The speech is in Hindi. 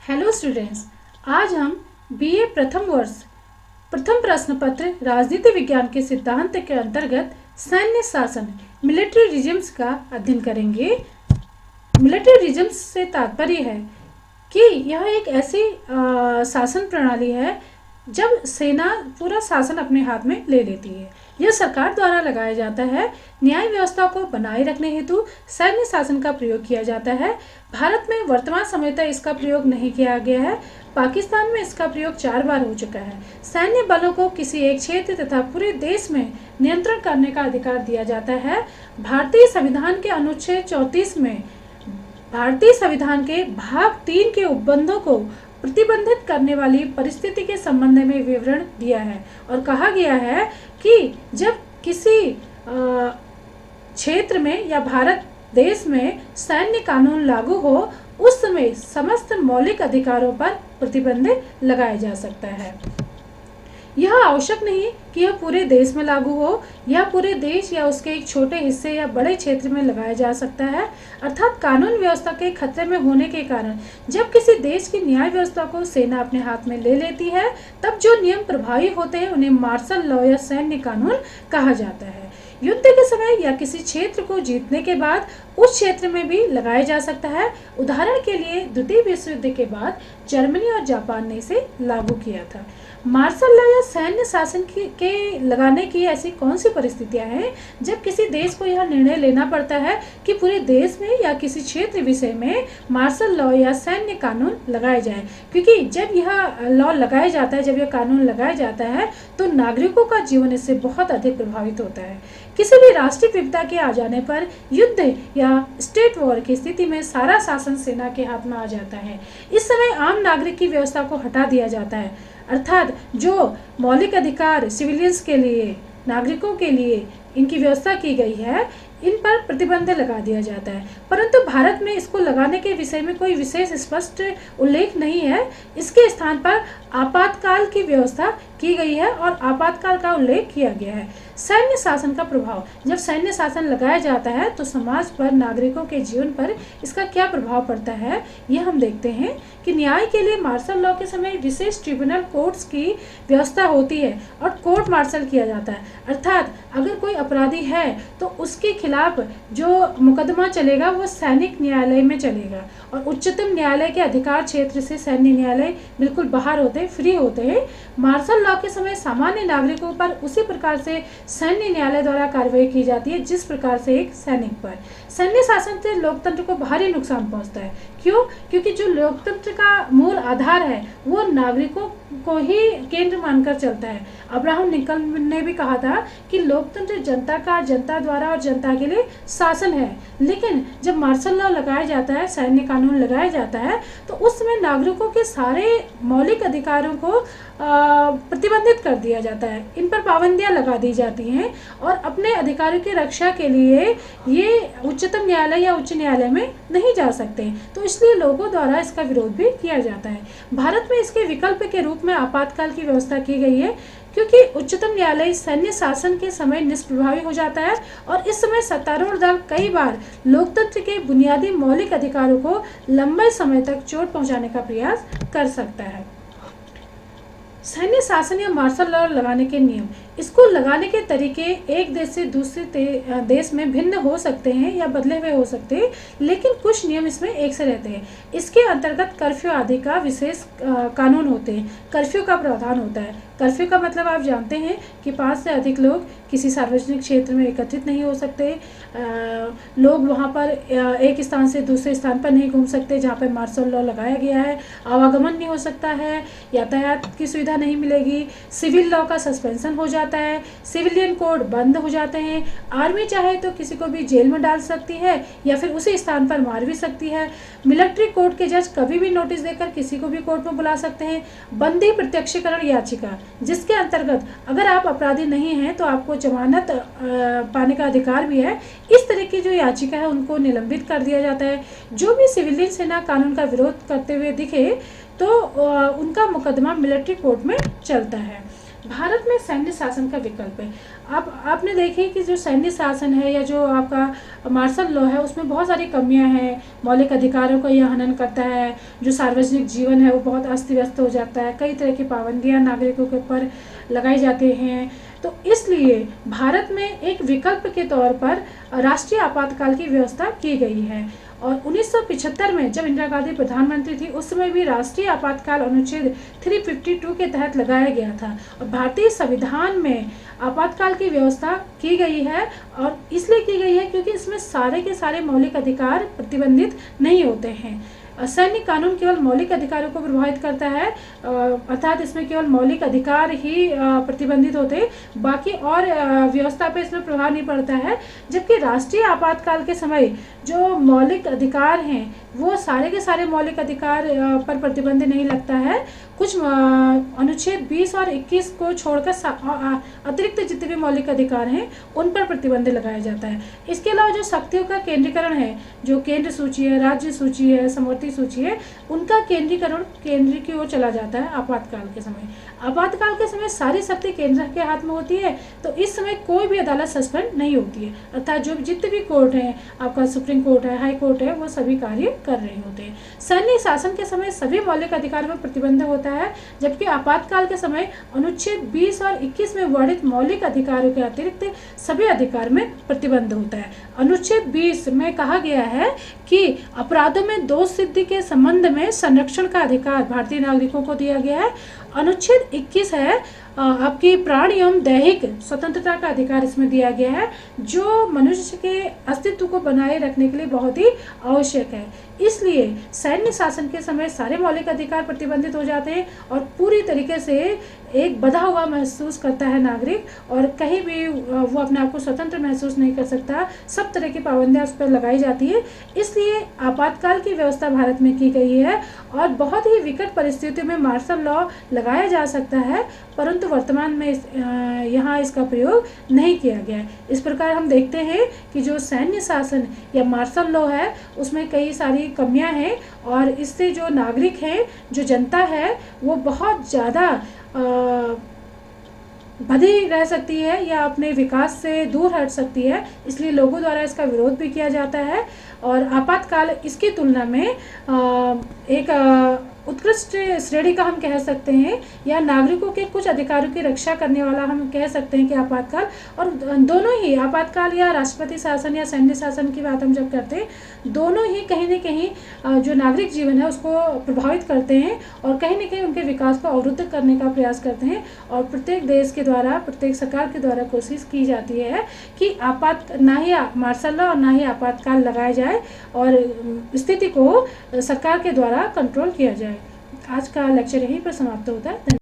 हेलो स्टूडेंट्स, आज हम बीए प्रथम वर्ष प्रथम प्रश्न पत्र राजनीति विज्ञान के सिद्धांत के अंतर्गत सैन्य शासन मिलिट्री रिजिम्स का अध्ययन करेंगे। मिलिट्री रिजिम्स से तात्पर्य है कि यह एक ऐसी शासन प्रणाली है जब सेना पूरा शासन अपने हाथ में ले लेती है। यह सरकार द्वारा लगाया जाता है। न्याय व्यवस्था को बनाए रखने हेतु सैन्य शासन का प्रयोग किया जाता है। भारत में वर्तमान समय तक इसका प्रयोग नहीं किया गया है। पाकिस्तान में इसका प्रयोग 4 बार हो चुका है। सैन्य बलों को किसी एक क्षेत्र तथा पूरे देश में नियंत्रण करने का अधिकार दिया जाता है। भारतीय संविधान के अनुच्छेद 34 में भारतीय संविधान के भाग 3 के उपबंधों को प्रतिबंधित करने वाली परिस्थिति के संबंध में विवरण दिया है और कहा गया है कि जब किसी क्षेत्र में या भारत देश में सैन्य कानून लागू हो उस समय समस्त मौलिक अधिकारों पर प्रतिबंध लगाया जा सकता है। यह आवश्यक नहीं कि यह पूरे देश में लागू हो, यह पूरे देश या उसके एक छोटे हिस्से या बड़े क्षेत्र में लगाया जा सकता है। अर्थात कानून व्यवस्था के खतरे में होने के कारण जब किसी देश की न्याय व्यवस्था को सेना अपने हाथ में ले लेती है तब जो नियम प्रभावी होते हैं उन्हें मार्शल लॉ या सैन्य कानून कहा जाता है। युद्ध के समय या किसी क्षेत्र को जीतने के बाद उस क्षेत्र में भी लगाया जा सकता है। उदाहरण के लिए द्वितीय विश्व युद्ध के बाद जर्मनी और जापान ने इसे लागू किया था। मार्शल लॉ या सैन्य शासन के लगाने की ऐसी कौन सी परिस्थितियां हैं जब किसी देश को यह निर्णय लेना पड़ता है कि पूरे देश में या किसी क्षेत्र विषय में मार्शल लॉ या सैन्य कानून लगाए जाए, क्योंकि जब यह लॉ लगाया जाता है, जब यह कानून लगाया जाता है तो नागरिकों का जीवन इससे बहुत अधिक प्रभावित होता है। किसी भी राष्ट्रीय विपदा के आ जाने पर युद्ध या स्टेट वॉर की स्थिति में सारा शासन सेना के हाथ में आ जाता है। इस समय आम नागरिक की व्यवस्था को हटा दिया जाता है, अर्थात जो मौलिक अधिकार सिविलियंस के लिए, नागरिकों के लिए इनकी व्यवस्था की गई है, इन पर प्रतिबंध लगा दिया जाता है। परंतु भारत में इसको लगाने के विषय में कोई विशेष स्पष्ट उल्लेख नहीं है। इसके स्थान पर आपातकाल की व्यवस्था की गई है और आपातकाल का उल्लेख किया गया है। सैन्य शासन का प्रभाव, जब सैन्य शासन लगाया जाता है तो समाज पर, नागरिकों के जीवन पर इसका क्या प्रभाव पड़ता है, यह हम देखते हैं कि न्याय के लिए मार्शल लॉ के समय विशेष ट्रिब्यूनल कोर्ट्स की व्यवस्था होती है और कोर्ट मार्शल किया जाता है। अर्थात अगर कोई अपराधी है तो उसके खिलाफ जो मुकदमा चलेगा वो सैनिक न्यायालय में चलेगा और उच्चतम न्यायालय के अधिकार क्षेत्र से सैन्य न्यायालय बिल्कुल बाहर होते हैं, फ्री होते हैं। मार्शल लॉ के समय सामान्य नागरिकों पर उसी प्रकार से सैन्य न्यायालय द्वारा कार्रवाई की जाती है जिस प्रकार से एक सैनिक पर। सैन्य शासन से लोकतंत्र को भारी नुकसान पहुंचता है। क्यों? क्योंकि जो लोकतंत्र का मूल आधार है वो नागरिकों को ही केंद्र मानकर चलता है। अब्राहम लिंकन ने भी कहा था कि लोकतंत्र जनता का, जनता द्वारा और जनता के लिए शासन है। लेकिन जब मार्शल लॉ लगाया जाता है, सैन्य कानून लगाया जाता है, तो उस समय नागरिकों के सारे मौलिक अधिकारों को प्रतिबंधित कर दिया जाता है। इन पर पाबंदियां लगा दी जाती हैं और अपने अधिकारों की रक्षा के लिए ये उच्चतम न्यायालय या उच्च न्यायालय में नहीं जा सकते, तो इसलिए लोगों द्वारा इसका विरोध भी किया जाता है। भारत में इसके विकल्प के रूप में आपातकाल की व्यवस्था की गई है, क्योंकि उच्चतम न्यायालय सैन्य शासन के समय निष्प्रभावी हो जाता है और इस समय सत्तारूढ़ दल कई बार लोकतंत्र के बुनियादी मौलिक अधिकारों को लंबे समय तक चोट पहुंचाने का प्रयास कर सकता है। सैन्य शासन या मार्शल लॉ लगाने के नियम, इसको लगाने के तरीके एक देश से दूसरे देश में भिन्न हो सकते हैं या बदले हुए हो सकते हैं, लेकिन कुछ नियम इसमें एक से रहते हैं। इसके अंतर्गत कर्फ्यू आदि का विशेष कानून होते हैं। कर्फ्यू का प्रावधान होता है। कर्फ्यू का मतलब आप जानते हैं कि 5 से अधिक लोग किसी सार्वजनिक क्षेत्र में एकत्रित नहीं हो सकते। लोग वहाँ पर एक स्थान से दूसरे स्थान पर नहीं घूम सकते जहाँ पर मार्शल लॉ लगाया गया है। आवागमन नहीं हो सकता है, यातायात की सुविधा नहीं मिलेगी। सिविल लॉ का सस्पेंशन हो जाता है, सिविलियन कोड बंद हो जाते हैं। आर्मी चाहे तो किसी को भी जेल में डाल सकती है या फिर उसी स्थान पर मार भी सकती है। मिलिट्री कोर्ट के जज कभी भी नोटिस देकर किसी को भी कोर्ट में बुला सकते हैं। बंदी प्रत्यक्षीकरण याचिका, जिसके अंतर्गत अगर आप अपराधी नहीं हैं तो आपको जमानत पाने का अधिकार भी है। इस तरह की जो याचिका है उनको निलंबित कर दिया जाता है। जो भी सिविलियन सेना कानून का विरोध करते हुए दिखे तो उनका मुकदमा मिलिट्री कोर्ट में चलता है। भारत में सैन्य शासन का विकल्प है। आप आपने देखी कि जो सैन्य शासन है या जो आपका मार्शल लॉ है उसमें बहुत सारी कमियां हैं। मौलिक अधिकारों का यह हनन करता है। जो सार्वजनिक जीवन है वो बहुत अस्त व्यस्त हो जाता है। कई तरह की पाबंदियां नागरिकों के ऊपर लगाई जाती हैं। तो इसलिए भारत में एक विकल्प के तौर पर राष्ट्रीय आपातकाल की व्यवस्था की गई है। और 1975 में जब इंदिरा गांधी प्रधानमंत्री थी उस समय भी राष्ट्रीय आपातकाल अनुच्छेद 352 के तहत लगाया गया था। और भारतीय संविधान में आपातकाल की व्यवस्था की गई है। और इसलिए की गई है क्योंकि इसमें सारे के सारे मौलिक अधिकार प्रतिबंधित नहीं होते हैं। सैन्य कानून केवल मौलिक अधिकारों को प्रभावित करता है, अर्थात इसमें केवल मौलिक अधिकार ही प्रतिबंधित होते, बाकी और व्यवस्था पे इसमें प्रभाव नहीं पड़ता है। जबकि राष्ट्रीय आपातकाल के समय जो मौलिक अधिकार हैं वो सारे के सारे मौलिक अधिकार पर प्रतिबंध नहीं लगता है। कुछ अनुच्छेद 20 और 21 को छोड़कर अतिरिक्त जितने भी मौलिक अधिकार हैं उन पर प्रतिबंध लगाया जाता है। इसके अलावा जो शक्तियों का केंद्रीकरण है, जो केंद्र सूची है, राज्य सूची है, समवर्ती सूची है, उनका केंद्रीकरण केंद्र की ओर चला जाता है आपातकाल के समय। आपातकाल के समय सारी शक्ति केंद्र के हाथ में होती है, तो इस समय कोई भी अदालत सस्पेंड नहीं होती है, अर्थात जो जितने भी कोर्ट हैं, आपका सुप्रीम कोर्ट है, हाई कोर्ट है, वो सभी कार्य कर रहे होते हैं। सैन्य शासन के समय सभी मौलिक अधिकारों में प्रतिबंध होता है, जबकि आपातकाल के समय अनुच्छेद 20 और 21 में वर्णित मौलिक अधिकारों के अतिरिक्त सभी अधिकार में प्रतिबंध होता है। अनुच्छेद 20 में कहा गया है कि अपराधों में दोष सिद्धि के संबंध में संरक्षण का अधिकार भारतीय नागरिकों को दिया गया है। अनुच्छेद 21 है आपकी प्राण एवं दैहिक स्वतंत्रता का अधिकार इसमें दिया गया है, जो मनुष्य के अस्तित्व को बनाए रखने के लिए बहुत ही आवश्यक है। इसलिए सैन्य शासन के समय सारे मौलिक अधिकार प्रतिबंधित हो जाते हैं और पूरी तरीके से एक बंधा हुआ महसूस करता है नागरिक, और कहीं भी वो अपने आप को स्वतंत्र महसूस नहीं कर सकता। सब तरह की पाबंदियां उस पर लगाई जाती है। इसलिए आपातकाल की व्यवस्था भारत में की गई है और बहुत ही विकट परिस्थितियों में मार्शल लॉ लगाया जा सकता है, परंतु वर्तमान में यहाँ इसका प्रयोग नहीं किया गया है। इस प्रकार हम देखते हैं कि जो सैन्य शासन या मार्शल लॉ है उसमें कई सारी कमियां हैं, और इससे जो नागरिक हैं, जो जनता है, वो बहुत ज़्यादा बधी रह सकती है या अपने विकास से दूर हट सकती है। इसलिए लोगों द्वारा इसका विरोध भी किया जाता है। और आपातकाल इसकी तुलना में एक उत्कृष्ट श्रेणी का हम कह सकते हैं, या नागरिकों के कुछ अधिकारों की रक्षा करने वाला हम कह सकते हैं कि आपातकाल। और दोनों ही आपातकाल या राष्ट्रपति शासन या सैन्य शासन की बात हम जब करते हैं, दोनों ही कहीं न कहीं जो नागरिक जीवन है उसको प्रभावित करते हैं और कहीं न कहीं उनके विकास को अवरुद्ध करने का प्रयास करते हैं। और प्रत्येक देश के द्वारा, प्रत्येक सरकार के द्वारा कोशिश की जाती है कि ना ही मार्शल लॉ और ना ही आपातकाल लगाया जाए और स्थिति को सरकार के द्वारा कंट्रोल किया जाए। आज का लेक्चर यहीं पर समाप्त होता है।